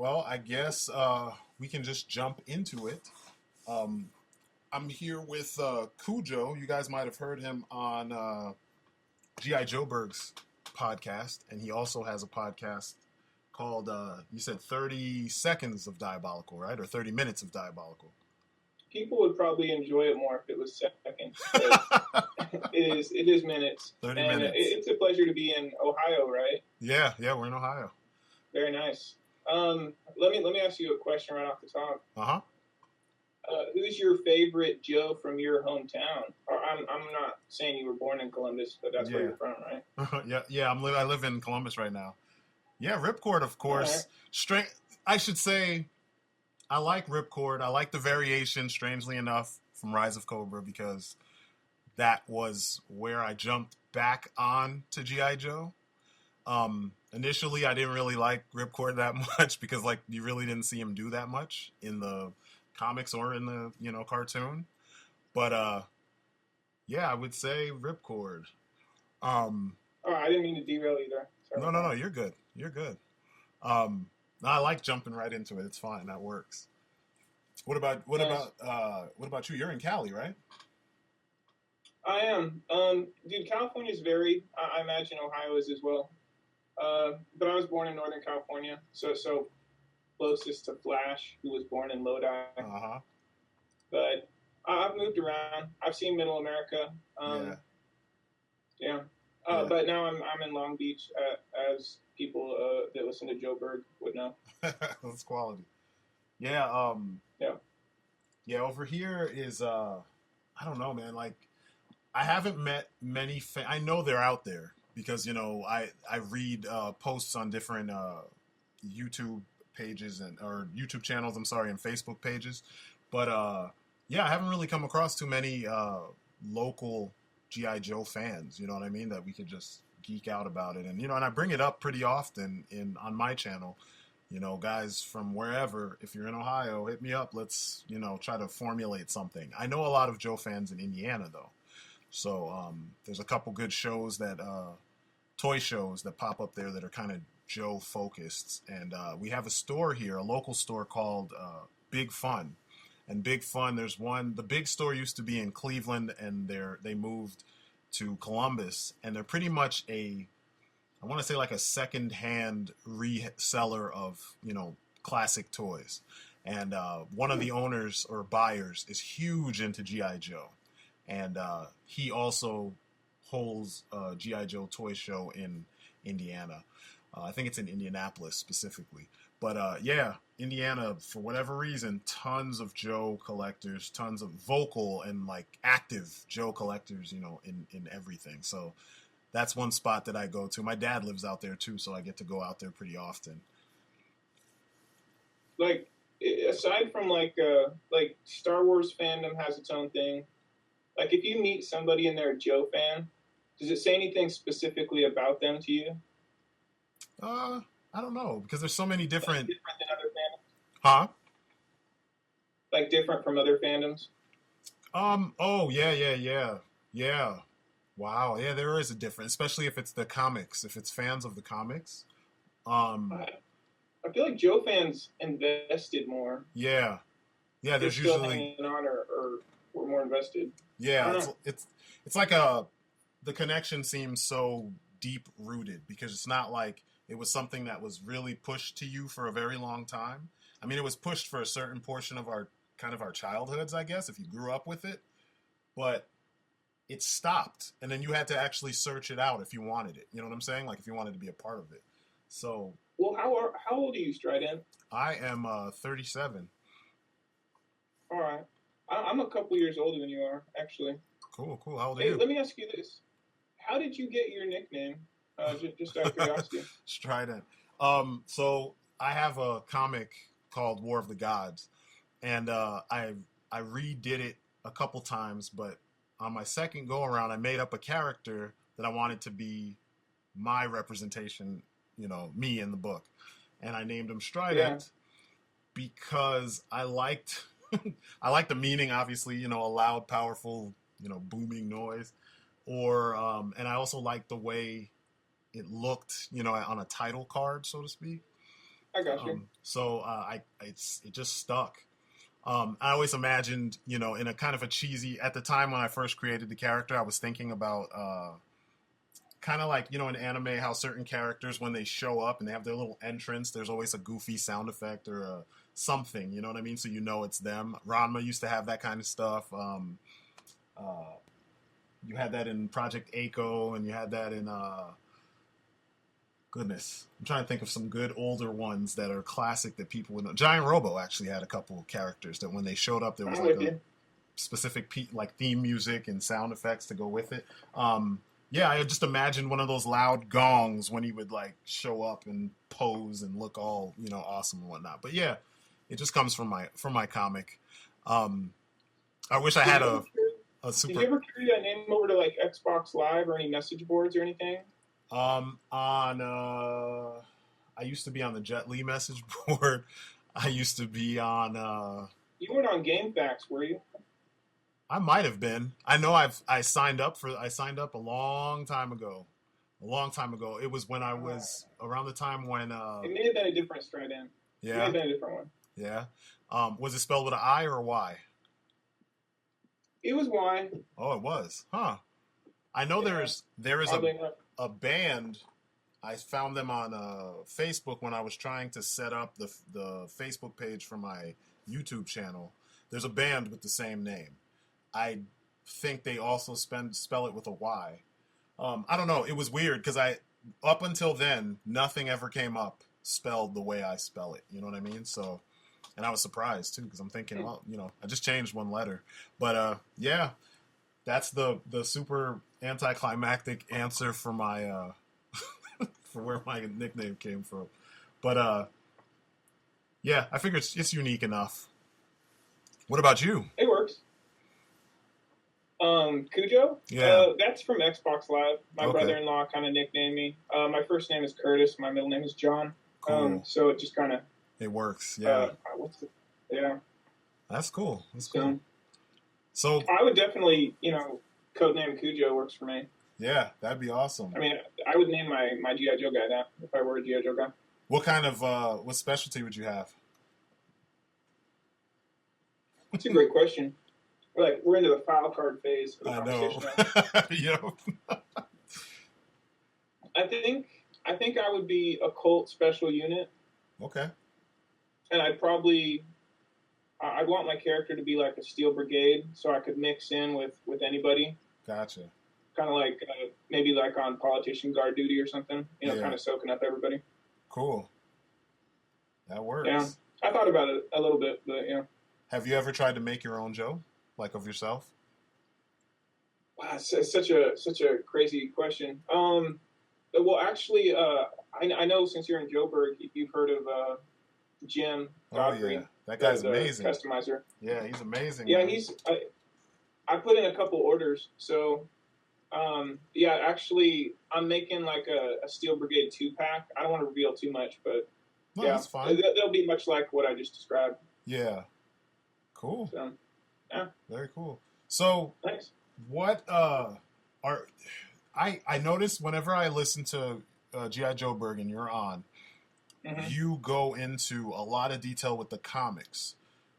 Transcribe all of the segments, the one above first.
Well, I guess we can just jump into it. Um, I'm here with Cujo. You guys might have heard him on GI Joburg's podcast, and he also has a podcast called you said 30 Seconds of Diabolical, right? Or 30 Minutes of Diabolical. People would probably enjoy it more if it was seconds. But it is minutes. 30 and minutes. It's a pleasure to be in Ohio, right? Yeah, we're in Ohio. Very nice. Let me ask you a question right off the top. Uh-huh. Who's your favorite Joe from your hometown? Or I'm not saying you were born in Columbus, but that's where you're from, right? yeah. I live in Columbus right now. Yeah, Ripcord, of course. Right. I should say, I like Ripcord. I like the variation, strangely enough, from Rise of Cobra because that was where I jumped back on to GI Joe. Initially, I didn't really like Ripcord that much because, like, you really didn't see him do that much in the comics or in the, cartoon. But, yeah, I would say Ripcord. Oh, I didn't mean to derail either. Sorry. No, you're good. You're good. I like jumping right into it. It's fine. That works. What about you? You're in Cali, right? I am. Dude, California's varied. I imagine Ohio is as well. But I was born in Northern California, so closest to Flash, who was born in Lodi. Uh-huh. But I've moved around. I've seen Middle America. Yeah. But now I'm in Long Beach, as people that listen to Joburg would know. That's quality. Yeah. Yeah. Over here is I don't know, man. Like, I haven't met many. I know they're out there because I read posts on different YouTube pages or YouTube channels. I'm sorry, and Facebook pages. But yeah, I haven't really come across too many local GI Joe fans. You know what I mean? That we could just geek out about it, and and I bring it up pretty often on my channel. Guys from wherever, if you're in Ohio, hit me up. Let's try to formulate something. I know a lot of Joe fans in Indiana though. So there's a couple good shows toy shows that pop up there that are kind of Joe focused. And we have a store here, a local store called Big Fun. And Big Fun, there's one, the big store used to be in Cleveland and they moved to Columbus. And they're pretty much I want to say like a second-hand reseller of, classic toys. And one of the owners or buyers is huge into G.I. Joe. And he also holds a G.I. Joe toy show in Indiana. I think it's in Indianapolis specifically. But yeah, Indiana, for whatever reason, tons of Joe collectors, tons of vocal and like active Joe collectors, in everything. So that's one spot that I go to. My dad lives out there too, so I get to go out there pretty often. Like, aside from like Star Wars fandom has its own thing. Like, if you meet somebody and they're a Joe fan, does it say anything specifically about them to you? I don't know, because there's so many different... Like different than other fandoms? Huh? Like different from other fandoms? Oh, yeah. Wow, yeah, there is a difference, especially if it's the comics, if it's fans of the comics. I feel like Joe fans invested more. Yeah, there's still usually... hanging on or were more invested. Yeah, it's like the connection seems so deep rooted because it's not like it was something that was really pushed to you for a very long time. I mean, it was pushed for a certain portion of our childhoods, I guess, if you grew up with it, but it stopped, and then you had to actually search it out if you wanted it. You know what I'm saying? Like if you wanted to be a part of it. So. Well, how old are you, Strydent? I am 37. All right. I'm a couple years older than you are, actually. Cool. How old are you? Hey, let me ask you this. How did you get your nickname? Just out of curiosity. Strydent. So I have a comic called War of the Gods, and I redid it a couple times, but on my second go-around, I made up a character that I wanted to be my representation, me in the book. And I named him Strydent because I liked... I like the meaning, obviously, a loud, powerful, booming noise. And I also like the way it looked, on a title card, so to speak. I got you. So it just stuck. I always imagined, you know, in a kind of a cheesy, at the time when I first created the character, I was thinking about kind of like, you know, in anime, how certain characters, when they show up and they have their little entrance, there's always a goofy sound effect or something, you know what I mean? So you know it's them. Ranma used to have that kind of stuff. You had that in Project Echo, and you had that in goodness, I'm trying to think of some good older ones that are classic that people would know. Giant Robo actually had a couple characters that when they showed up, there was like a specific like theme music and sound effects to go with it. Yeah, I just imagined one of those loud gongs when he would like show up and pose and look all, you know, awesome and whatnot. But yeah, it just comes from my comic. I wish I had a super. Did you ever carry that name over to like Xbox Live or any message boards or anything? I used to be on the Jet Li message board. I used to be on. You weren't on GameFAQs, were you? I might have been. I know I signed up a long time ago. A long time ago. It was when I was around the time when. It may have been a different Strydent. Yeah. It may have been a different one. Yeah. Was it spelled with an I or a Y? It was Y. Oh, it was. Huh. I know there is a band. I found them on Facebook when I was trying to set up the Facebook page for my YouTube channel. There's a band with the same name. I think they also spell it with a Y. I don't know. It was weird because up until then, nothing ever came up spelled the way I spell it. You know what I mean? So, and I was surprised too because I'm thinking, well, you know, I just changed one letter. But yeah, that's the super anticlimactic answer for my for where my nickname came from. But yeah, I figure it's unique enough. What about you? It works. Cujo? Yeah. That's from Xbox Live. My brother-in-law kind of nicknamed me. My first name is Curtis. My middle name is John. Cool. So it just kind of... It works, yeah. Yeah. That's cool. That's cool. So I would definitely, you know, codename Cujo works for me. Yeah, that'd be awesome. I mean, I would name my GI Joe guy that if I were a GI Joe guy. What kind of what specialty would you have? That's a great question. We're into the file card phase of the conversation. Yep. I think I would be a Colt special unit. Okay. And I'd want my character to be like a Steel Brigade, so I could mix in with anybody. Gotcha. Kind of like maybe like on politician guard duty or something. You know, kind of soaking up everybody. Cool. That works. Yeah, I thought about it a little bit, but yeah. Have you ever tried to make your own Joe, like of yourself? Wow, it's such a crazy question. Well, actually, I know since you're in Joburg, you've heard of Jim Godfrey. Oh yeah, that guy's amazing. Customizer. Yeah, he's amazing. Yeah, man. I put in a couple orders, so yeah, actually, I'm making like a Steel Brigade 2-pack. I don't want to reveal too much, but no, that's fine. They'll be much like what I just described. Yeah. Cool. So, yeah. Very cool. So, thanks. What I noticed whenever I listen to GI Joburg and you're on, you go into a lot of detail with the comics.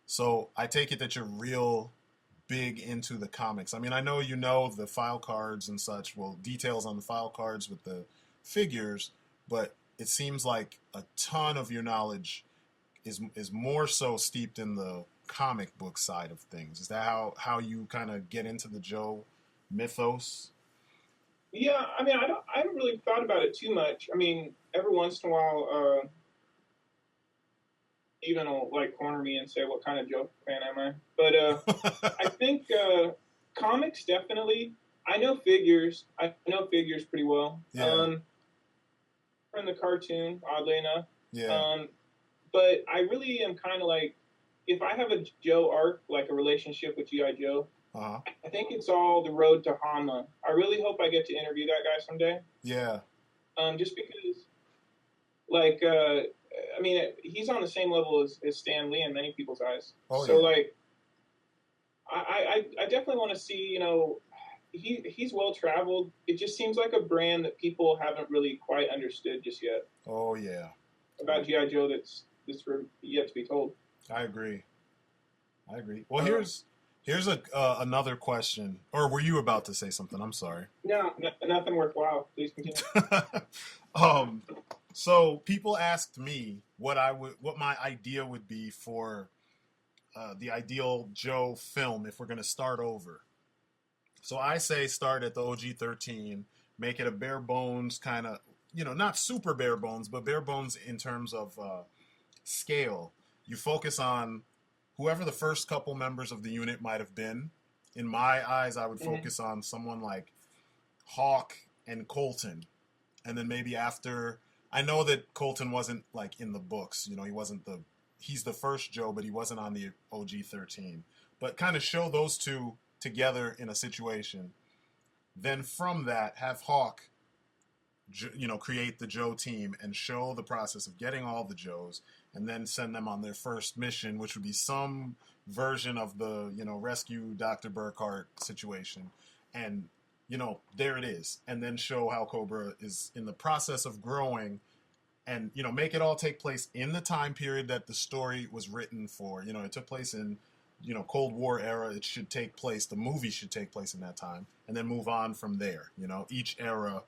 So I take it that you're real big into the comics. I mean, I know you know the file cards and such, well, details on the file cards with the figures, but it seems like a ton of your knowledge is more so steeped in the comic book side of things. Is that how you kind of get into the Joe mythos? Yeah, I mean, I haven't really thought about it too much. I mean, every once in a while, even will like corner me and say, "What kind of Joe fan am I?" But I think comics definitely. I know figures. I know figures pretty well. Yeah. From the cartoon, oddly enough. Yeah. But I really am kind of like, if I have a Joe arc, like a relationship with G.I. Joe, I think it's all the road to Hama. I really hope I get to interview that guy someday. Yeah. Just because, like, I mean, he's on the same level as Stan Lee in many people's eyes. Oh, so, yeah. like, I definitely want to see, you know, he's well-traveled. It just seems like a brand that people haven't really quite understood just yet. Oh, yeah. about GI Joe that's yet to be told. I agree. Well, here's another question. Or were you about to say something? I'm sorry. No, nothing worthwhile. Please continue. So people asked me what my idea would be for the ideal Joe film if we're going to start over. So I say start at the OG-13, make it a bare bones kind of, not super bare bones, but bare bones in terms of scale. You focus on whoever the first couple members of the unit might have been. In my eyes, I would focus on someone like Hawk and Colton. And then maybe after, I know that Colton wasn't like in the books, he's the first Joe, but he wasn't on the OG-13. But kind of show those two together in a situation. Then from that, have Hawk, create the Joe team and show the process of getting all the Joes, and then send them on their first mission, which would be some version of the, rescue Dr. Burkhart situation. And, there it is. And then show how Cobra is in the process of growing and, make it all take place in the time period that the story was written for. It took place in, Cold War era. It should take place, the movie should take place in that time, and then move on from there. Each era,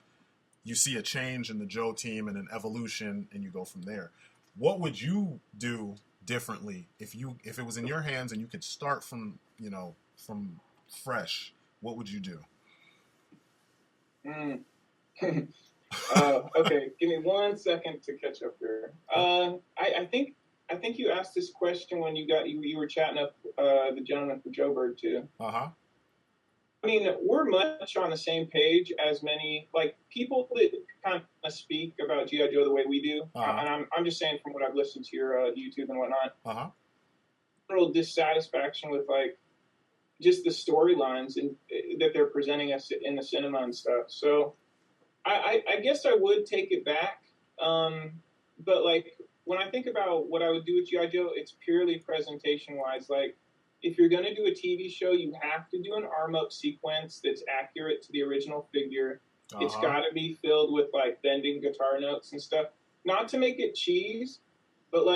you see a change in the Joe team and an evolution, and you go from there. What would you do differently if it was in your hands and you could start from fresh? What would you do? Okay, give me 1 second to catch up here. I think you asked this question when you were chatting up the gentleman from Joburg too. Uh-huh. I mean, we're much on the same page as many people that kind of speak about GI Joe the way we do. And I'm just saying from what I've listened to your YouTube and whatnot. Uh-huh. A little dissatisfaction with just the storylines and that they're presenting us in the cinema and stuff. So I guess I would take it back. But when I think about what I would do with GI Joe, it's purely presentation wise. If you're going to do a TV show, you have to do an arm-up sequence that's accurate to the original figure. Uh-huh. It's got to be filled with, bending guitar notes and stuff. Not to make it cheese, but,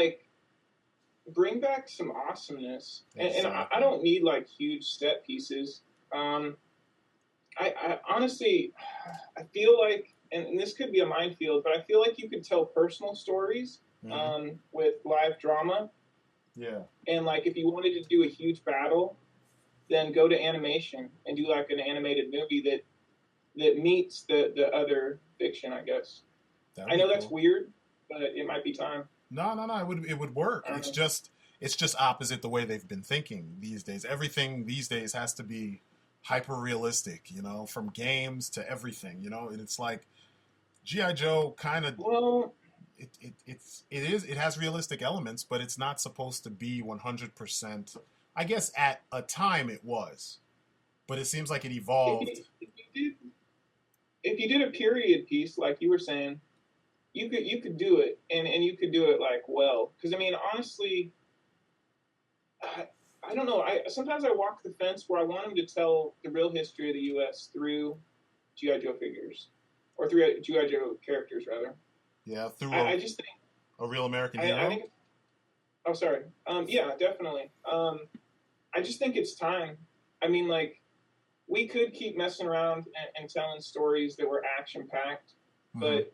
bring back some awesomeness. Exactly. And I don't need, huge set pieces. I honestly, I feel and this could be a minefield, but I feel like you could tell personal stories with live drama. Yeah. And if you wanted to do a huge battle, then go to animation and do an animated movie that meets the other fiction, I guess. I know that's weird, but it might be time. No, it would work. It's just opposite the way they've been thinking these days. Everything these days has to be hyper realistic, from games to everything, and it's G.I. Joe kind of it has realistic elements, but it's not supposed to be 100%. I guess at a time it was, but it seems like it evolved. If you did a period piece, like you were saying, you could do it, and you could do it well. Because honestly, I don't know. Sometimes I walk the fence where I want them to tell the real history of the U.S. through GI Joe figures, or through GI Joe characters rather. Yeah, through I just think a real American hero. I think. Oh, sorry. Yeah, definitely. I just think it's time. We could keep messing around and telling stories that were action packed, but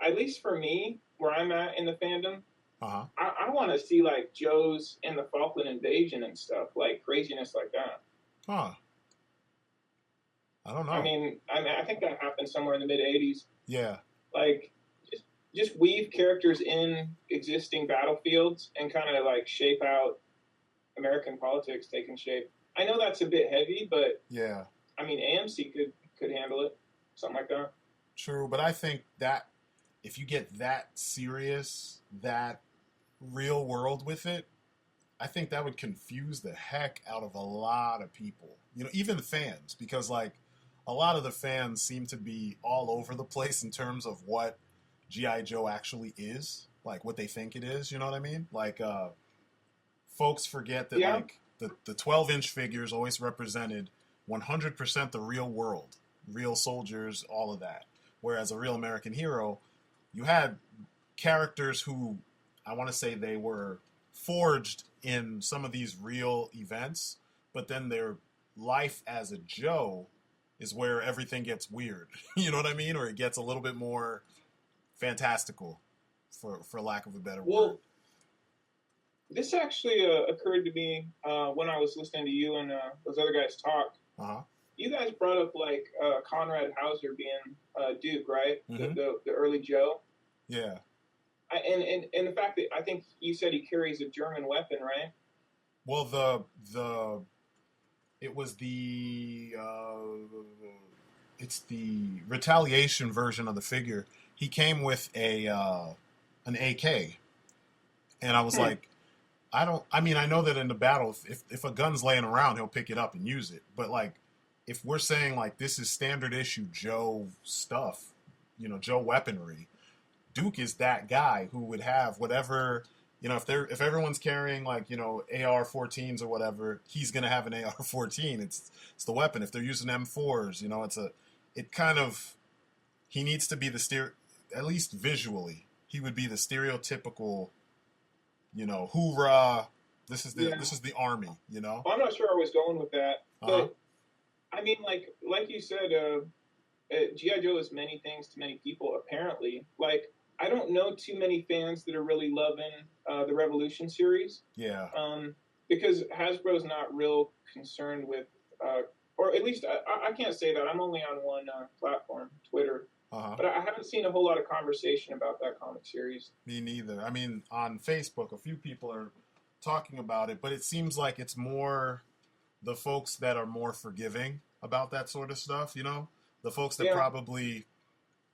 at least for me, where I'm at in the fandom, I want to see Joe's in the Falkland invasion and stuff, craziness like that. Huh. I don't know. I think that happened somewhere in the mid '80s. Yeah. Just weave characters in existing battlefields and kind of shape out American politics taking shape. I know that's a bit heavy, but yeah. AMC could handle it, something like that. True, but I think that if you get that serious, that real world with it, I think that would confuse the heck out of a lot of people. Even the fans, because a lot of the fans seem to be all over the place in terms of what G.I. Joe actually is, what they think it is, you know what I mean? Folks forget that the 12-inch figures always represented 100% the real world, real soldiers, all of that. Whereas a real American hero, you had characters who I want to say they were forged in some of these real events, but then their life as a Joe is where everything gets weird. You know what I mean? Or it gets a little bit more fantastical, for lack of a better word. This actually occurred to me when I was listening to you and those other guys talk. Uh-huh. You guys brought up like Conrad Hauser being Duke, right? Mm-hmm. The early Joe. Yeah. And the fact that I think you said he carries a German weapon, right? Well, it was it's the retaliation version of the figure. He came with an AK, and I was like, I know that in the battle, if a gun's laying around, he'll pick it up and use it. But like, if we're saying like this is standard issue Joe stuff, Joe weaponry, Duke is that guy who would have whatever, if everyone's carrying like, AR-14s or whatever, he's going to have an AR-14. It's the weapon. If they're using M4s, he needs to be at least visually, he would be the stereotypical, hoorah, this is the army, Well, I'm not sure I was going with that, but I mean, like you said, GI Joe is many things to many people, apparently. Like, I don't know too many fans that are really loving the Revolution series. Yeah. Because Hasbro's not real concerned with, or at least I can't say that. I'm only on one platform, Twitter. Uh-huh. But I haven't seen a whole lot of conversation about that comic series. Me neither. I mean, on Facebook, a few people are talking about it, but it seems like it's more the folks that are more forgiving about that sort of stuff, The folks that probably,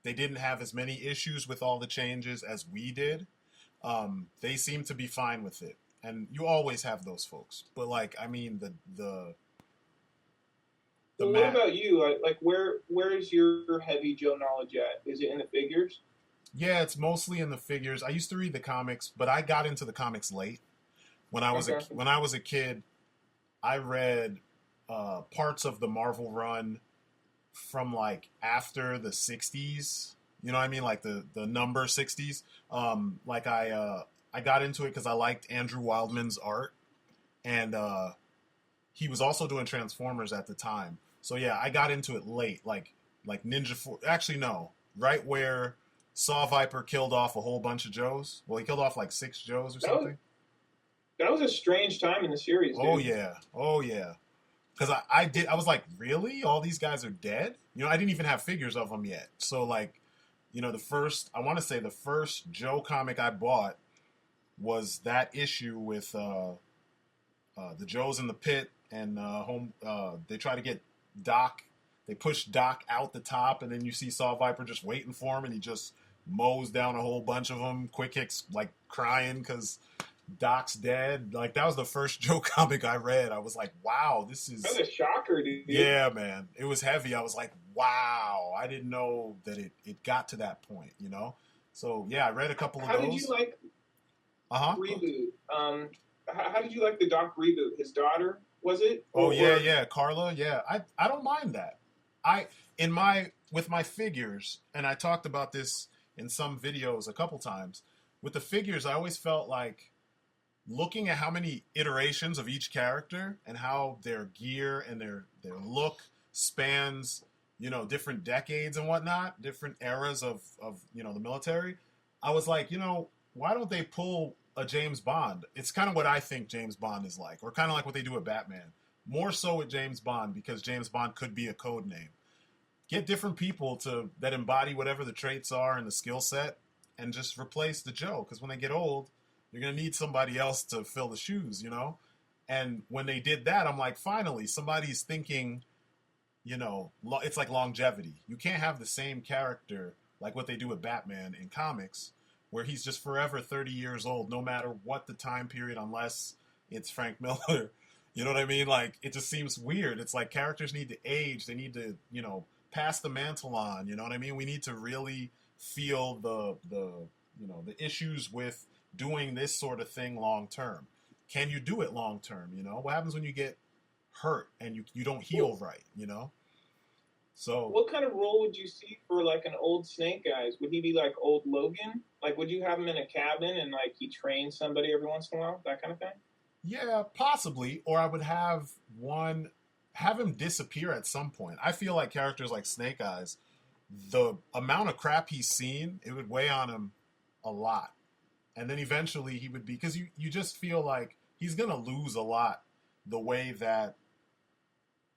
they didn't have as many issues with all the changes as we did. They seem to be fine with it. And you always have those folks. But, like, I mean, what about you? Like, where's your heavy Joe knowledge at? Is it in the figures? Yeah, it's mostly in the figures. I used to read the comics, but I got into the comics late. When I was a kid, I read parts of the Marvel run from like after the 60s. You know what I mean? Like the number 60s. I got into it because I liked Andrew Wildman's art, and he was also doing Transformers at the time. So yeah, I got into it late, like Ninja Force. Actually, no, right where Saw Viper killed off a whole bunch of Joes. Well, he killed off like 6 Joes or something. That was a strange time in the series, dude. Oh yeah. Because I was like, really? All these guys are dead? I didn't even have figures of them yet. So like, the first Joe comic I bought was that issue with the Joes in the pit, and they try to get Doc. They push Doc out the top, and then you see Saw Viper just waiting for him, and he just mows down a whole bunch of them. Quick Hicks like crying because Doc's dead. Like, that was the first Joe comic I read. I was like, wow, this is... That was a shocker, dude. Yeah, man. It was heavy. I was like, wow. I didn't know that it got to that point, So, yeah, I read a couple of those. How did you like reboot? How did you like the Doc reboot? His daughter, was it? Yeah. Carla, yeah. I don't mind that. With my figures, and I talked about this in some videos a couple times, with the figures, I always felt like looking at how many iterations of each character and how their gear and their look spans, different decades and whatnot, different eras of the military. I was like, why don't they pull a James Bond? It's kind of what I think James Bond is like, or kind of like what they do with Batman. More so with James Bond, because James Bond could be a code name. Get different people that embody whatever the traits are and the skill set, and just replace the Joe. Because when they get old, you're going to need somebody else to fill the shoes, And when they did that, I'm like, finally, somebody's thinking, it's like longevity. You can't have the same character like what they do with Batman in comics, where he's just forever 30 years old, no matter what the time period, unless it's Frank Miller. You know what I mean? Like, it just seems weird. It's like characters need to age. They need to, pass the mantle on. You know what I mean? We need to really feel the issues with doing this sort of thing long term. Can you do it long term? What happens when you get hurt and you don't heal right? So, what kind of role would you see for like an old Snake Eyes? Would he be like old Logan? Like, would you have him in a cabin and like he trains somebody every once in a while, that kind of thing? yeah, possibly. Or I would have him disappear at some point. I feel like characters like Snake Eyes, the amount of crap he's seen, it would weigh on him a lot. And then eventually he would be, because you just feel like he's going to lose a lot the way that,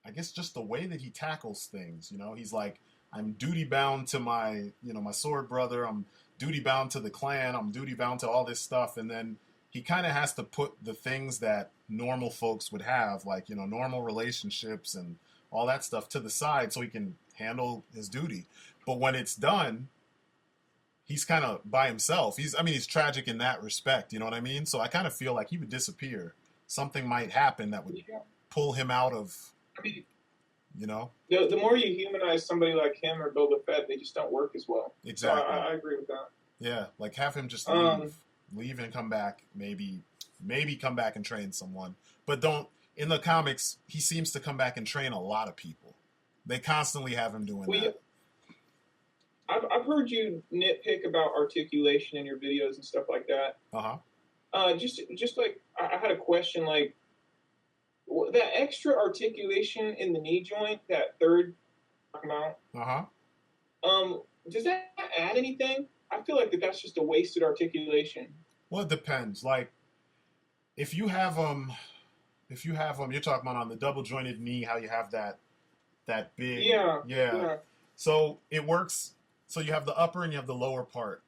I guess just the way that he tackles things. He's like, I'm duty bound to my sword brother. I'm duty bound to the clan. I'm duty bound to all this stuff. And then he kind of has to put the things that normal folks would have, like, normal relationships and all that stuff to the side so he can handle his duty. But when it's done, he's kind of by himself. He's tragic in that respect. You know what I mean? So I kind of feel like he would disappear. Something might happen that would pull him out of, I mean, you know? The more you humanize somebody like him or Boba Fett, they just don't work as well. Exactly. So I agree with that. Yeah, like have him just leave and come back. Maybe come back and train someone. But don't. In the comics, he seems to come back and train a lot of people. They constantly have him doing that. I've heard you nitpick about articulation in your videos and stuff like that. Just like I had a question, like that extra articulation in the knee joint, that third amount. Does that add anything? I feel like that's just a wasted articulation. Well, it depends. Like if you have you're talking about on the double jointed knee, how you have that big. Yeah. So it works. So you have the upper and you have the lower part.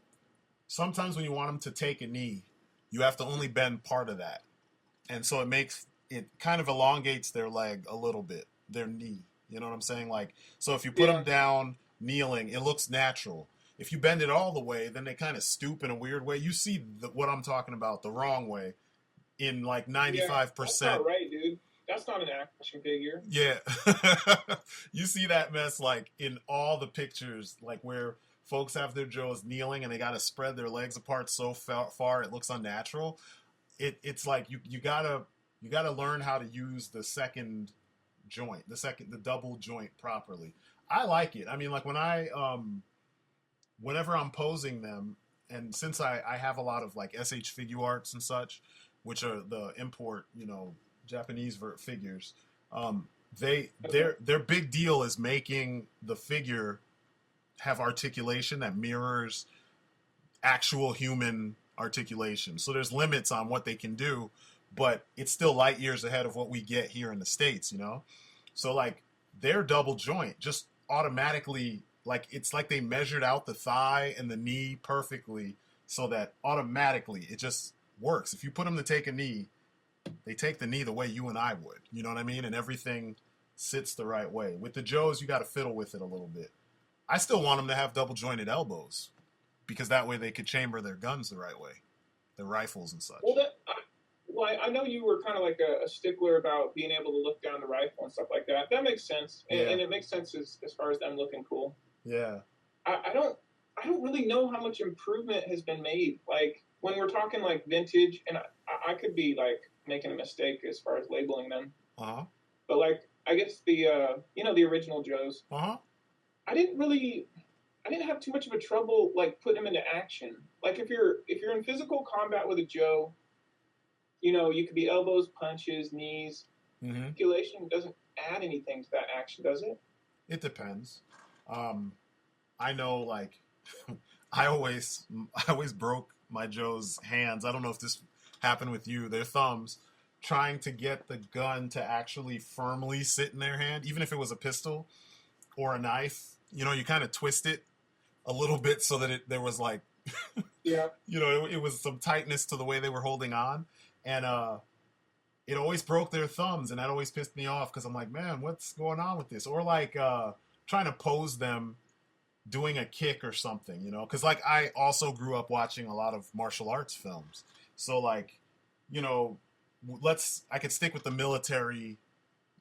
Sometimes when you want them to take a knee, you have to only bend part of that. And so it kind of elongates their leg a little bit, their knee. You know what I'm saying? Like, so if you put them down kneeling, it looks natural. If you bend it all the way, then they kind of stoop in a weird way. You see what I'm talking about the wrong way in like 95%. Yeah, that's not right, dude. That's not an action figure. Yeah. You see that mess like in all the pictures, like where folks have their Joes kneeling and they got to spread their legs apart so far it looks unnatural. It's like you gotta learn how to use the second joint, the double joint properly. I like it. I mean, like when whenever I'm posing them, and since I have a lot of like SH Figure Arts and such, which are the import, Japanese figures, their big deal is making the figure have articulation that mirrors actual human articulation. So there's limits on what they can do, but it's still light years ahead of what we get here in the States, So like their double joint just automatically, like it's like they measured out the thigh and the knee perfectly so that automatically it just works. If you put them to take a knee, they take the knee the way you and I would. You know what I mean? And everything sits the right way. With the Joes, you got to fiddle with it a little bit. I still want them to have double jointed elbows because that way they could chamber their guns the right way, their rifles and such. Well, I know you were kind of like a stickler about being able to look down the rifle and stuff like that. That makes sense, and it makes sense as far as them looking cool. Yeah. I don't really know how much improvement has been made. Like when we're talking like vintage, and I could be like making a mistake as far as labeling them. But like I guess the the original Joes. I didn't have too much of a trouble like putting them into action. Like if you're in physical combat with a Joe, you could be elbows, punches, knees. Articulation doesn't add anything to that action, does it? It depends. I know, like, I always broke my Joe's hands. I don't know if this happened with you. Their thumbs, trying to get the gun to actually firmly sit in their hand, even if it was a pistol or a knife. You kind of twist it a little bit so that there was like, it was some tightness to the way they were holding on. And it always broke their thumbs, and that always pissed me off because I'm like, man, what's going on with this? Or like trying to pose them doing a kick or something, because like I also grew up watching a lot of martial arts films. So like, I could stick with the military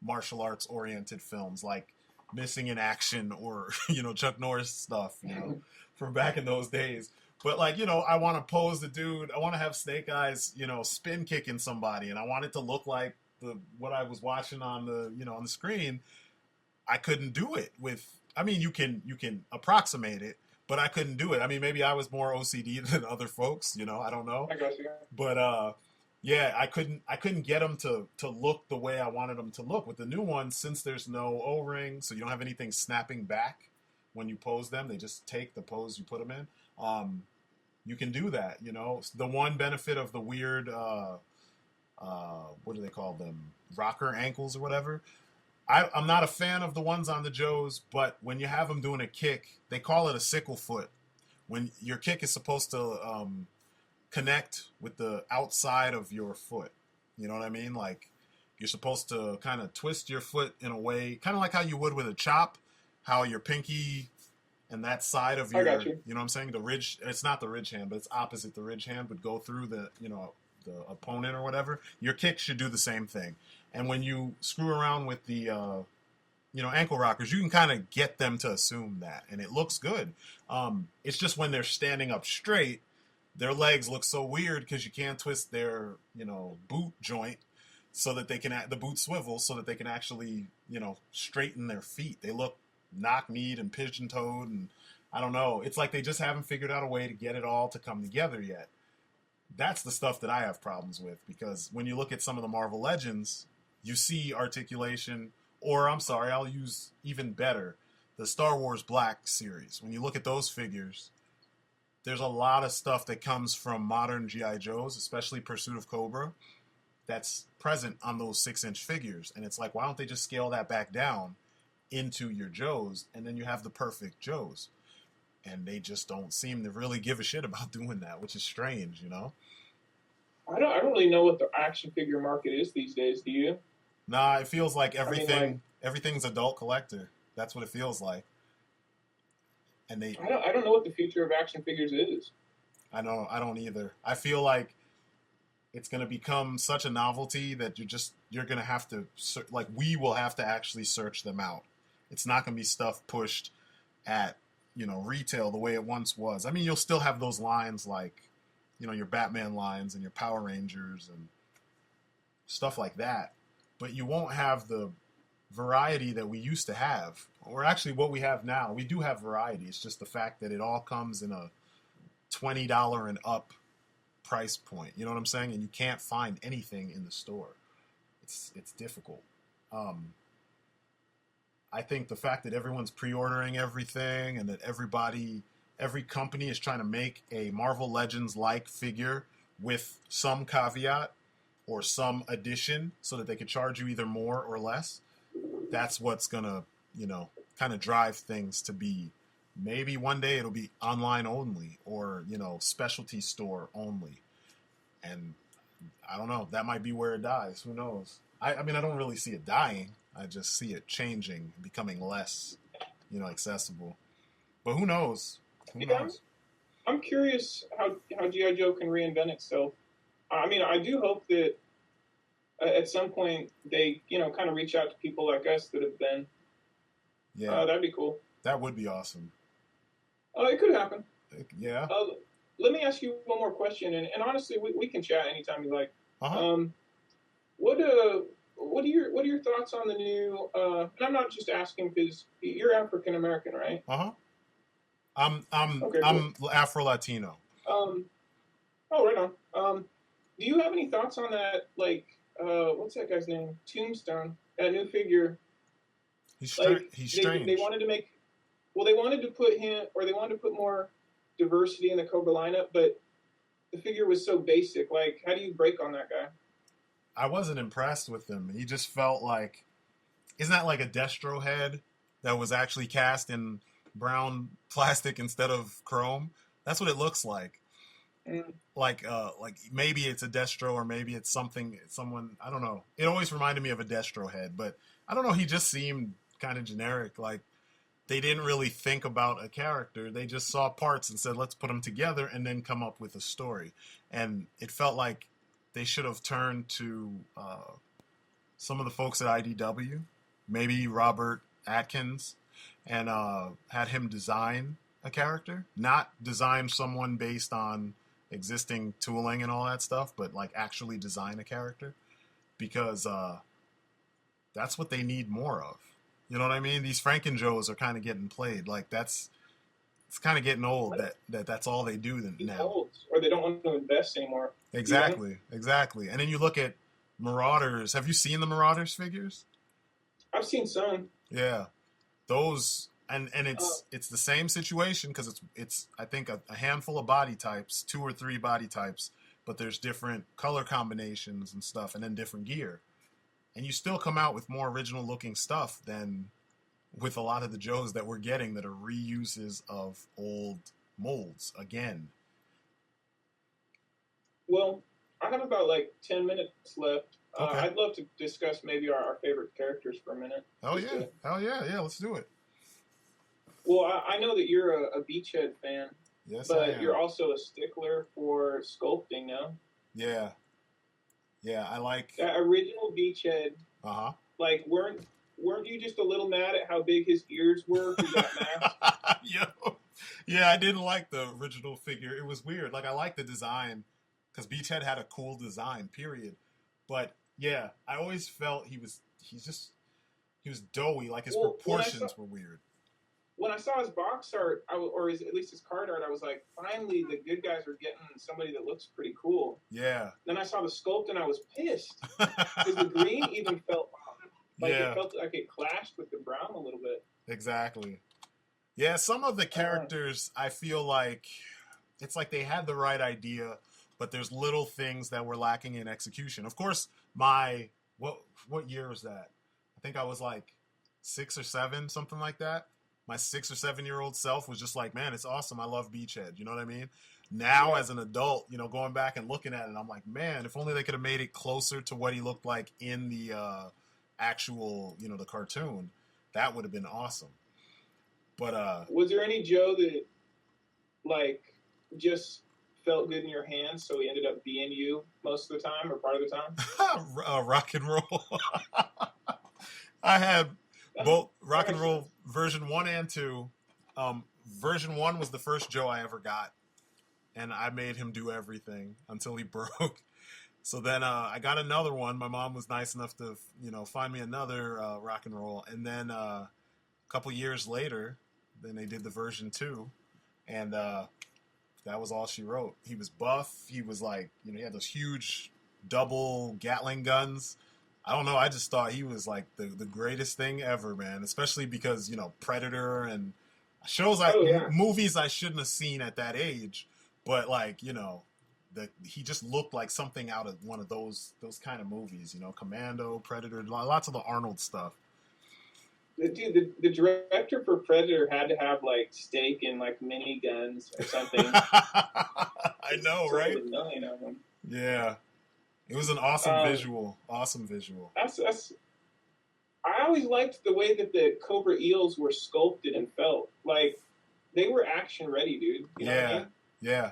martial arts oriented films like Missing in Action or, Chuck Norris stuff, from back in those days. But like, I want to pose the dude. I want to have Snake Eyes, spin kicking somebody, and I want it to look like what I was watching on the, on the screen. I couldn't do it with I mean, you can approximate it, but I couldn't do it. I mean, maybe I was more OCD than other folks, you know, I don't know. I got you. But yeah, I couldn't get them to look the way I wanted them to look. With the new ones, since there's no O-ring, so you don't have anything snapping back when you pose them, they just take the pose you put them in. You can do that, you know. The one benefit of the weird what do they call them? Rocker ankles or whatever. I'm not a fan of the ones on the Joes, but when you have them doing a kick, they call it a sickle foot. When your kick is supposed to connect with the outside of your foot. You know what I mean? Like, you're supposed to kind of twist your foot in a way, kind of like how you would with a chop, how your pinky and that side of your, you know what I'm saying? The ridge, it's not the ridge hand, but it's opposite the ridge hand, would go through the, you know, the opponent or whatever. Your kick should do the same thing. And when you screw around with the, you know, ankle rockers, you can kind of get them to assume that, and it looks good. It's just when they're standing up straight, their legs look so weird because you can't twist their, you know, boot joint so that they can, the boot swivel so that they can actually, you know, straighten their feet. They look knock-kneed and pigeon-toed, and I don't know. It's like they just haven't figured out a way to get it all to come together yet. That's the stuff that I have problems with, because when you look at some of the Marvel Legends, you see articulation, or I'm sorry, I'll use even better, the Star Wars Black series. When you look at those figures, there's a lot of stuff that comes from modern GI Joes, especially Pursuit of Cobra, that's present on those 6-inch figures. And it's like, why don't they just scale that back down into your Joes, and then you have the perfect Joes? And they just don't seem to really give a shit about doing that, which is strange, you know? I don't really know what the action figure market is these days, do you? Nah, it feels like everything's adult collector. That's what it feels like. And I don't know what the future of action figures is. I don't either. I feel like it's going to become such a novelty that you're going to have to, like, we will have to actually search them out. It's not going to be stuff pushed at, you know, retail the way it once was. I mean, you'll still have those lines like, you know, your Batman lines and your Power Rangers and stuff like that. But you won't have the variety that we used to have, or actually what we have now. We do have variety. It's just the fact that it all comes in a $20 and up price point. You know what I'm saying? And you can't find anything in the store. It's difficult. I think the fact that everyone's pre-ordering everything and that every company is trying to make a Marvel Legends-like figure with some caveat or some addition so that they could charge you either more or less, that's what's going to, you know, kind of drive things to be, maybe one day it'll be online only or, you know, specialty store only. And I don't know, that might be where it dies. Who knows? I mean, I don't really see it dying. I just see it changing, becoming less, you know, accessible. But who knows? Who knows? I'm curious how G.I. Joe can reinvent itself. I mean, I do hope that at some point they, you know, kind of reach out to people like us that have been. Yeah. That'd be cool. That would be awesome. It could happen. Yeah. Let me ask you one more question, and honestly, we can chat anytime you like. Uh-huh. What are your thoughts on the new? And I'm not just asking because you're African American, right? Uh-huh. I'm Afro Latino. Oh, right on. Do you have any thoughts on that? Like, what's that guy's name? Tombstone. That new figure. He's strange. They wanted to make. Well, they wanted to put him, or they wanted to put more diversity in the Cobra lineup, but the figure was so basic. Like, how do you break on that guy? I wasn't impressed with him. He just felt like, isn't that like a Destro head that was actually cast in brown plastic instead of chrome? That's what it looks like. Like maybe it's a Destro or maybe it's someone, I don't know. It always reminded me of a Destro head, but I don't know. He just seemed kind of generic. Like they didn't really think about a character. They just saw parts and said, let's put them together and then come up with a story. And it felt like they should have turned to some of the folks at IDW, maybe Robert Atkins, and had him design a character. Not design someone based on existing tooling and all that stuff, but like actually design a character. Because that's what they need more of. You know what I mean? These Franken Joes are kind of getting played. Like it's kind of getting old that's all they do now. Old, or they don't want to invest anymore. Exactly, exactly. And then you look at Marauders. Have you seen the Marauders figures? I've seen some. Yeah, those and it's the same situation because it's I think a handful of body types, 2 or 3 body types, but there's different color combinations and stuff, and then different gear, and you still come out with more original looking stuff than with a lot of the Joes that we're getting that are reuses of old molds again. Well, I have about like 10 minutes left. Okay. I'd love to discuss maybe our favorite characters for a minute. Hell yeah, let's do it. Well, I know that you're a Beachhead fan. Yes, but you're also a stickler for sculpting now. Yeah. Yeah, I like that original Beachhead. Uh-huh. Like, weren't you just a little mad at how big his ears were? He got masked? Yeah, I didn't like the original figure. It was weird. Like, I like the design because Beachhead had a cool design, period. But yeah, I always felt he was doughy. Like his proportions were weird. When I saw his box art, at least his card art, I was like, finally, the good guys are getting somebody that looks pretty cool. Yeah. Then I saw the sculpt and I was pissed because the green even felt like it felt like it clashed with the brown a little bit. Exactly. Yeah, some of the characters, I feel like it's like they had the right idea, but there's little things that were lacking in execution. Of course, what year was that? I think I was like 6 or 7, something like that. My 6 or 7-year-old self was just like, man, it's awesome. I love Beachhead. You know what I mean? Now, as an adult, going back and looking at it, I'm like, man, if only they could have made it closer to what he looked like in the actual, the cartoon, that would have been awesome. But was there any Joe that, like, just felt good in your hands, so he ended up being you most of the time or part of the time? Rock and Roll. I had both Rock and Roll version 1 and 2. Version 1 was the first Joe I ever got, and I made him do everything until he broke. So then I got another one. My mom was nice enough to find me another Rock and Roll, and then a couple years later, then they did the version 2, and that was all she wrote. He was buff. He was like, he had those huge double Gatling guns. I don't know. I just thought he was like the greatest thing ever, man. Especially because, Predator and shows movies I shouldn't have seen at that age. But like, he just looked like something out of one of those kind of movies, Commando, Predator, lots of the Arnold stuff. Dude, the director for Predator had to have like steak and like mini guns or something. I know, right? A million of them. Yeah. It was an awesome visual. Awesome visual. That's. I always liked the way that the Cobra eels were sculpted and felt like they were action ready, dude. You know what I mean? Yeah.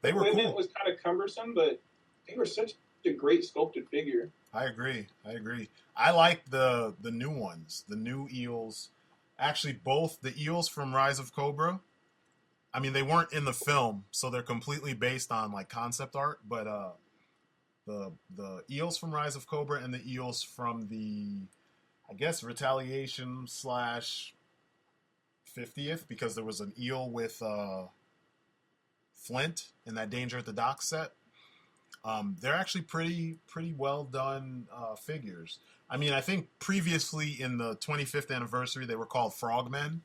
They were cool. It was kind of cumbersome, but they were such a great sculpted figure. I agree. I like the new ones, the new eels. Actually, both the eels from Rise of Cobra. I mean, they weren't in the film, so they're completely based on like concept art, but the eels from Rise of Cobra and the eels from the, I guess, Retaliation / 50th, because there was an eel with Flint in that Danger at the Docks set. They're actually pretty well done figures. I mean, I think previously in the 25th anniversary they were called Frogmen,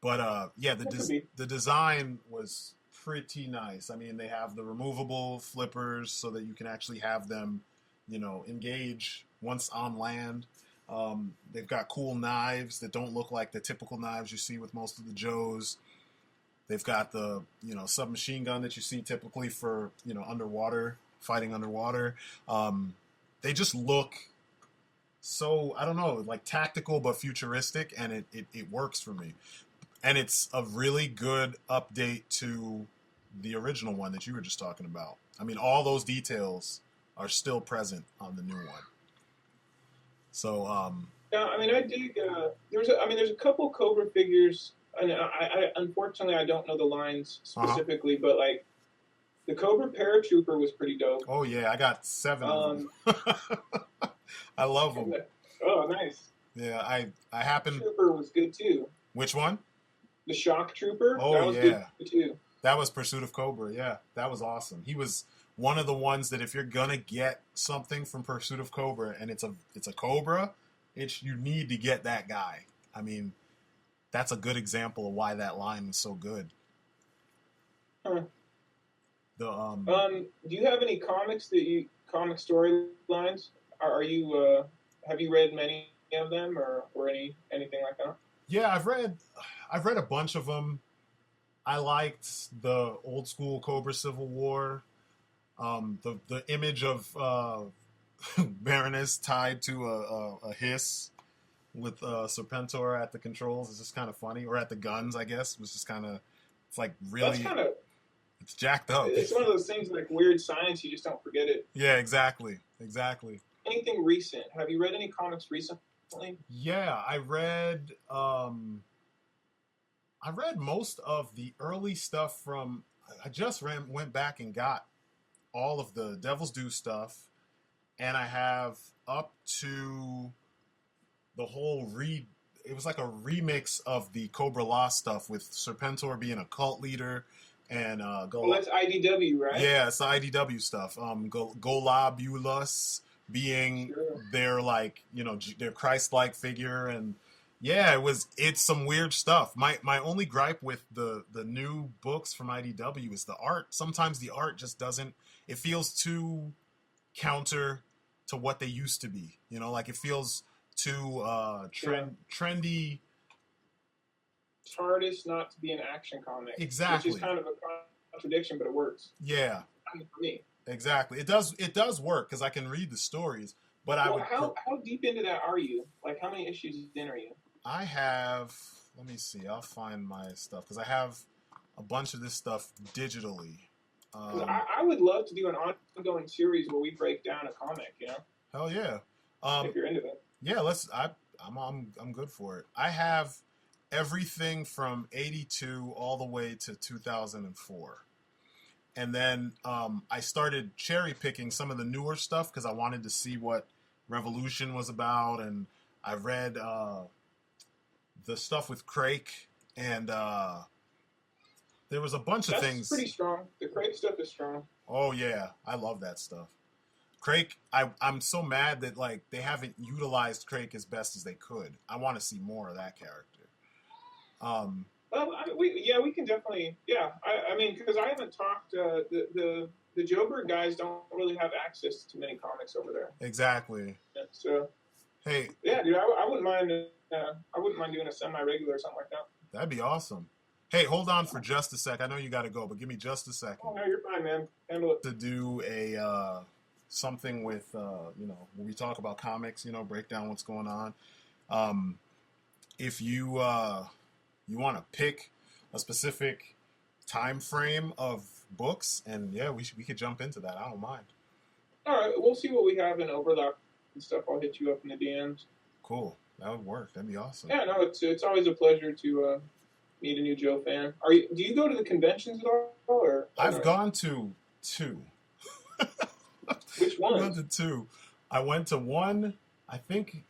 but the design was pretty nice. I mean, they have the removable flippers so that you can actually have them, engage once on land. They've got cool knives that don't look like the typical knives you see with most of the Joes. They've got the, submachine gun that you see typically for, fighting underwater. They just look so, I don't know, like tactical but futuristic, and it works for me. And it's a really good update to the original one that you were just talking about. I mean, all those details are still present on the new one. So, yeah, I mean, I dig. There's a couple Cobra figures, and I unfortunately I don't know the lines specifically, but like the Cobra Paratrooper was pretty dope. Oh yeah, I got 7 of them. I love them. Oh, nice. Yeah, I happened. Trooper was good too. Which one? The Shock Trooper. Oh, that was yeah. good too. That was Pursuit of Cobra. Yeah, that was awesome. He was one of the ones that if you're gonna get something from Pursuit of Cobra and it's a Cobra, you need to get that guy. I mean, that's a good example of why that line was so good. Huh. Do you have any comic storylines? Are you have you read many of them or anything like that? Yeah, I've read a bunch of them. I liked the old school Cobra Civil War. The image of Baroness tied to a hiss with Serpentor at the controls is just kind of funny, or at the guns, I guess. It was just kind of, it's like really, it's jacked up. It's one of those things like weird science, you just don't forget it. Yeah, exactly. Anything recent? Have you read any comics recently? Yeah, I read most of the early stuff from. I just went back and got all of the Devil's Due stuff, and I have up to the whole it was like a remix of the Cobra Law stuff with Serpentor being a cult leader and well, that's IDW, right? Yeah, it's the IDW stuff. Golobulus being their their Christ-like figure, and yeah, it's some weird stuff. My only gripe with the new books from IDW is the art. Sometimes the art just doesn't. It feels too counter to what they used to be. Like it feels too trendy. It's hardest not to be an action comic. Exactly. Which is kind of a contradiction, but it works. Yeah. For me. Exactly. It does work because I can read the stories, but how deep into that are you? Like, how many issues in are you? I have. Let me see. I'll find my stuff because I have a bunch of this stuff digitally. I would love to do an ongoing series where we break down a comic. Hell yeah. If you're into it. Yeah. I'm good for it. I have everything from 82 all the way to 2004. And then I started cherry picking some of the newer stuff because I wanted to see what Revolution was about. And I read the stuff with Crake, and there was a bunch of things. That's pretty strong. The Crake stuff is strong. Oh, yeah. I love that stuff. Crake, I'm so mad that they haven't utilized Crake as best as they could. I want to see more of that character. Well, we can definitely, yeah. I mean, because I haven't talked, the Joburg guys don't really have access to many comics over there. Exactly. Yeah, so, hey. Yeah, dude, I wouldn't mind. I wouldn't mind doing a semi-regular or something like that. That'd be awesome. Hey, hold on for just a sec. I know you got to go, but give me just a second. Oh no, you're fine, man. Handle it. To do a something with when we talk about comics, break down what's going on. If you want to pick a specific time frame of books, and yeah, we could jump into that. I don't mind. All right, we'll see what we have in overlap and stuff. I'll hit you up in the DMs. Cool, that would work. That'd be awesome. Yeah, no, it's always a pleasure to meet a new Joe fan. Do you go to the conventions at all? Or I've gone to 2. Which one? I went to 2. I went to one. I think.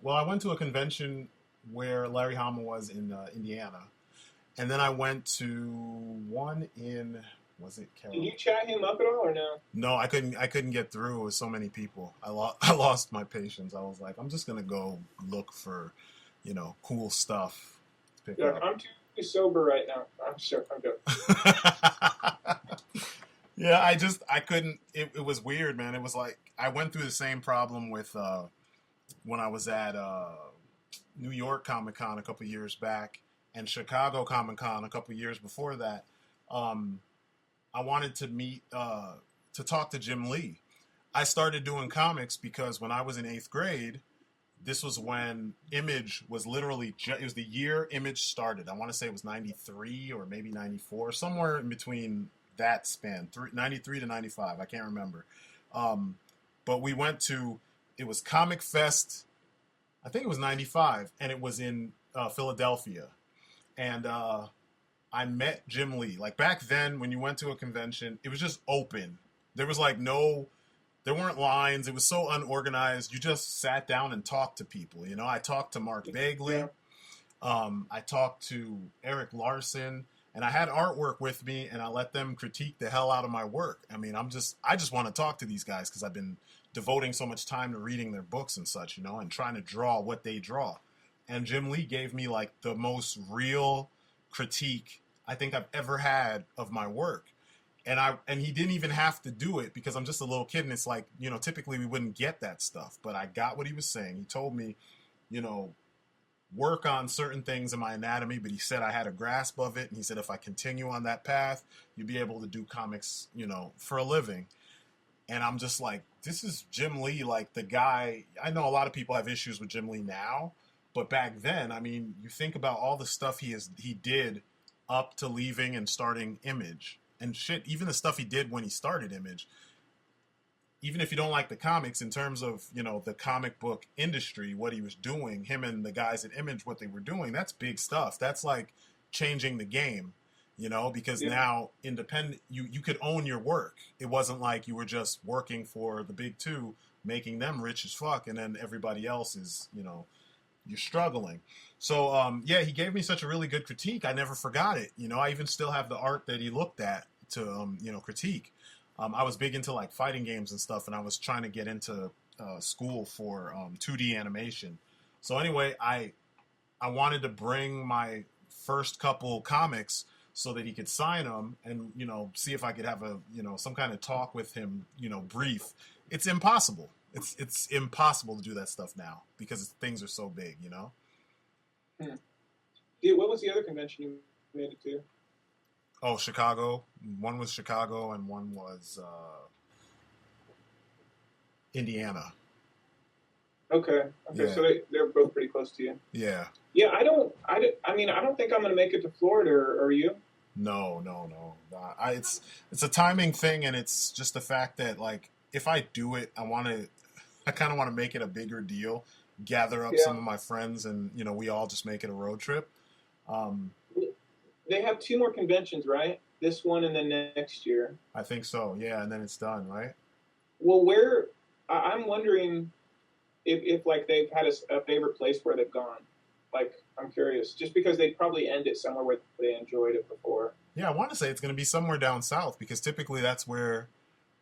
Well, I went to a convention where Larry Hama was in Indiana, and then I went to one in. Was it Carol? Did you chat him up at all or no? No, I couldn't get through with so many people. I lost my patience. I was like, I'm just gonna go look for, cool stuff to pick up. I'm too sober right now. I'm sure I'm good. Yeah, I couldn't. It was weird, man. It was like I went through the same problem with when I was at New York Comic Con a couple years back and Chicago Comic Con a couple years before that. I wanted to meet, to talk to Jim Lee. I started doing comics because when I was in 8th grade, this was when Image was literally, it was the year Image started. I want to say it was 93 or maybe 94, somewhere in between that span, 93 to 95. I can't remember. But we went to, it was Comic Fest, I think it was 95, and it was in Philadelphia. And I met Jim Lee. Like back then, when you went to a convention, it was just open. There was like no there weren't lines. It was so unorganized. You just sat down and talked to people. You know, I talked to Mark Bagley. I talked to Eric Larson, and I had artwork with me, and I let them critique the hell out of my work. I mean, I just want to talk to these guys because I've been devoting so much time to reading their books and such, you know, and trying to draw what they draw. And Jim Lee gave me like the most real critique I think I've ever had of my work. And he didn't even have to do it because I'm just a little kid, and it's like, you know, typically we wouldn't get that stuff, but I got what he was saying. He told me, you know, work on certain things in my anatomy, but he said I had a grasp of it, and he said if I continue on that path, you'll be able to do comics, you know, for a living. And I'm just like, this is Jim Lee, like the guy. I know a lot of people have issues with Jim Lee now, but back then, I mean, you think about all the stuff he did up to leaving and starting Image and shit, even the stuff he did when he started Image. Even if you don't like the comics, in terms of, you know, the comic book industry, what he was doing, him and the guys at Image, what they were doing, that's big stuff. That's like changing the game, you know, because now independent, you could own your work. It wasn't like you were just working for the big two, making them rich as fuck, and then everybody else is, you know, you're struggling. So, yeah, he gave me such a really good critique. I never forgot it. You know, I even still have the art that he looked at to, you know, critique. I was big into like fighting games and stuff, and I was trying to get into school for 2D animation. So anyway, I wanted to bring my first couple comics so that he could sign them and, you know, see if I could have a, you know, some kind of talk with him, you know, brief. It's impossible. It's impossible to do that stuff now because things are so big, you know? Yeah, what was the other convention you made it to? Oh, Chicago. One was Chicago and one was Indiana. Okay. Yeah. So they're both pretty close to you. Yeah. Yeah, I don't think I'm going to make it to Florida, or are you? No. It's a timing thing, and it's just the fact that, like, if I do it, I kind of want to make it a bigger deal, gather up some of my friends, and, you know, we all just make it a road trip. They have 2 more conventions, right? This one and then next year. I think so, yeah, and then it's done, right? Well, I'm wondering if like they've had a favorite place where they've gone. Like, I'm curious, just because they probably end it somewhere where they enjoyed it before. Yeah, I want to say it's going to be somewhere down south because typically that's where,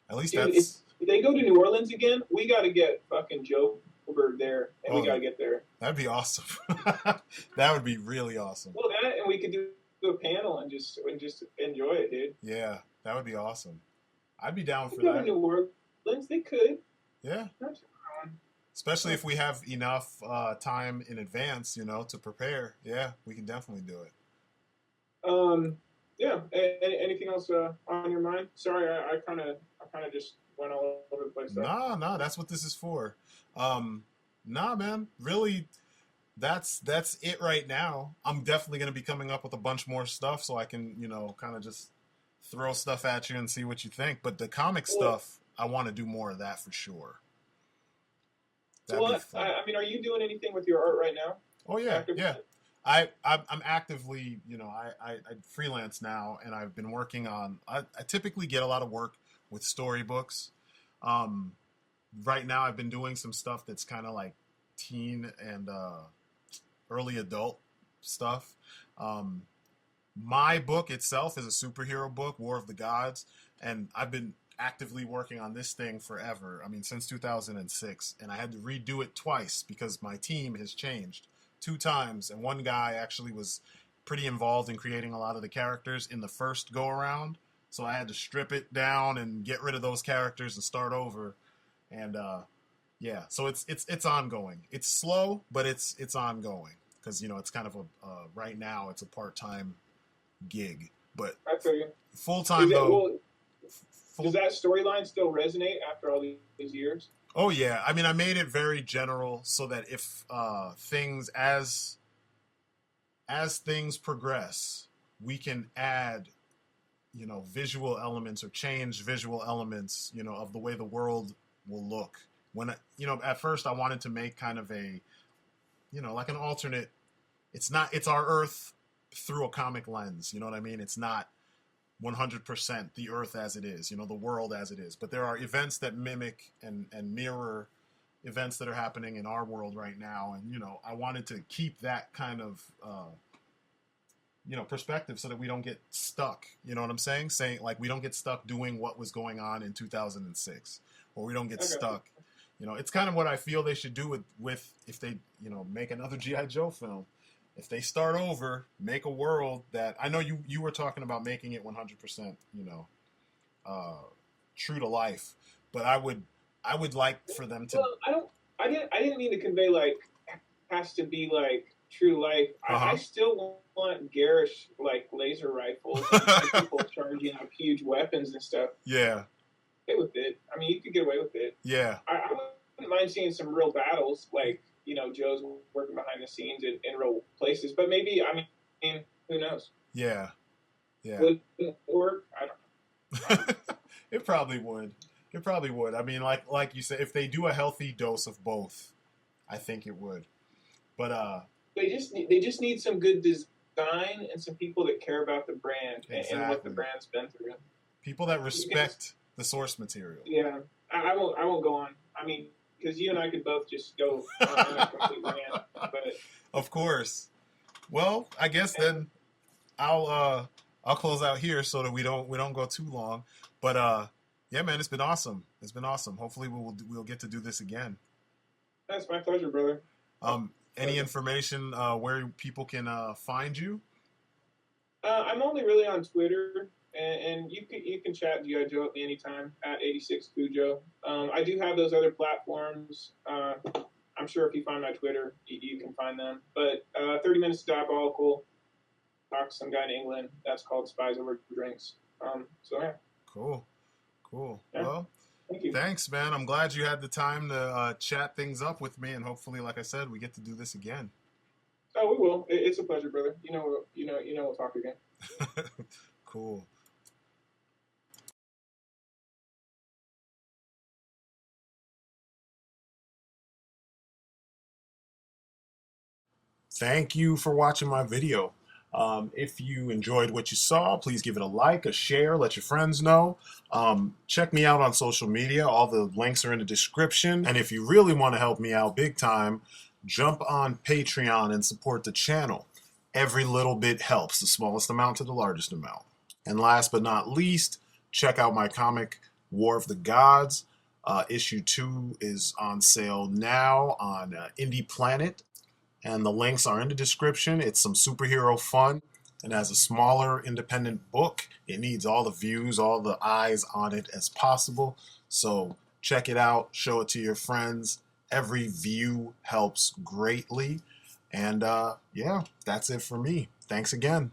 at least if they go to New Orleans again, we got to get fucking Joburg there, and we got to get there. That'd be awesome. That would be really awesome. Well, and we could do a panel and just enjoy it, dude. Yeah, that would be awesome. I'd be down for that. that. New Orleans, they could. Yeah. Especially if we have enough time in advance, you know, to prepare. Yeah, we can definitely do it. Yeah. Anything else on your mind? Sorry, I kind of just went all over the place. No, that's what this is for. Nah, man, really. That's it right now. I'm definitely going to be coming up with a bunch more stuff so I can, you know, kind of just throw stuff at you and see what you think. But the comic stuff, I want to do more of that for sure. I mean, are you doing anything with your art right now? Oh, yeah, actively? Yeah. I'm actively, you know, I freelance now, and I've been working on, I typically get a lot of work with storybooks. Right now I've been doing some stuff that's kind of like teen and early adult stuff. My book itself is a superhero book, War of the Gods, and I've been actively working on this thing forever. I mean, since 2006, and I had to redo it twice because my team has changed 2 times, and one guy actually was pretty involved in creating a lot of the characters in the first go around, so I had to strip it down and get rid of those characters and start over. And yeah, so it's ongoing. It's slow, but it's ongoing because, you know, it's kind of a right now it's a part-time gig, but I feel you. Full-time though. Does that storyline still resonate after all these years? Oh yeah, I mean, I made it very general so that if things as things progress, we can add, you know, visual elements or change visual elements, you know, of the way the world will look. When you know, at first I wanted to make kind of a, you know, like an alternate. It's our Earth through a comic lens. You know what I mean? It's not, 100% the earth as it is, the world as it is. But there are events that mimic and mirror events that are happening in our world right now. And, I wanted to keep that kind of, perspective so that we don't get stuck. You know what I'm saying? Saying like we don't get stuck doing what was going on in 2006, or we don't get stuck. It's kind of what I feel they should do with if they, make another GI Joe film. If they start over, make a world that I know you were talking about making it 100%, true to life. But I would like for them to. Well, I didn't mean to convey like has to be like true life. I still want garish like laser rifles and people charging up huge weapons and stuff. Yeah. Get with it. I mean, you could get away with it. Yeah. I wouldn't mind seeing some real battles, like, Joe's working behind the scenes in real places. But maybe, I mean, who knows? Yeah. Yeah. Would it work? I don't know. It probably would. It probably would. I mean, like you said, if they do a healthy dose of both, I think it would. But they just need some good design and some people that care about the brand and what the brand's been through. People that respect the source material. Yeah, I won't go on. I mean, because you and I could both just go on a complete rant. But of course. Well, I guess then I'll close out here so that we don't go too long. But yeah, man, it's been awesome. It's been awesome. Hopefully we'll get to do this again. That's my pleasure, brother. Any information where people can find you? I'm only really on Twitter, and you can chat GI Joe at me anytime at 86 Cujo. I do have those other platforms. I'm sure if you find my Twitter, you can find them. But 30 Minutes of Diabolical, talk to some guy in England. That's called Spies Over Drinks. So yeah. Cool. Yeah. Well, thank you. Thanks, man. I'm glad you had the time to chat things up with me, and hopefully, like I said, we get to do this again. Oh, we will. It's a pleasure, brother. We'll talk again. Cool. Thank you for watching my video. If you enjoyed what you saw, please give it a like, a share, let your friends know. Check me out on social media. All the links are in the description. And if you really want to help me out big time, jump on Patreon and support the channel. Every little bit helps, the smallest amount to the largest amount. And last but not least, check out my comic, War of the Gods. Issue 2 is on sale now on Indie Planet. And the links are in the description. It's some superhero fun. And as a smaller independent book, it needs all the views, all the eyes on it as possible. So check it out. Show it to your friends. Every view helps greatly. And yeah, that's it for me. Thanks again.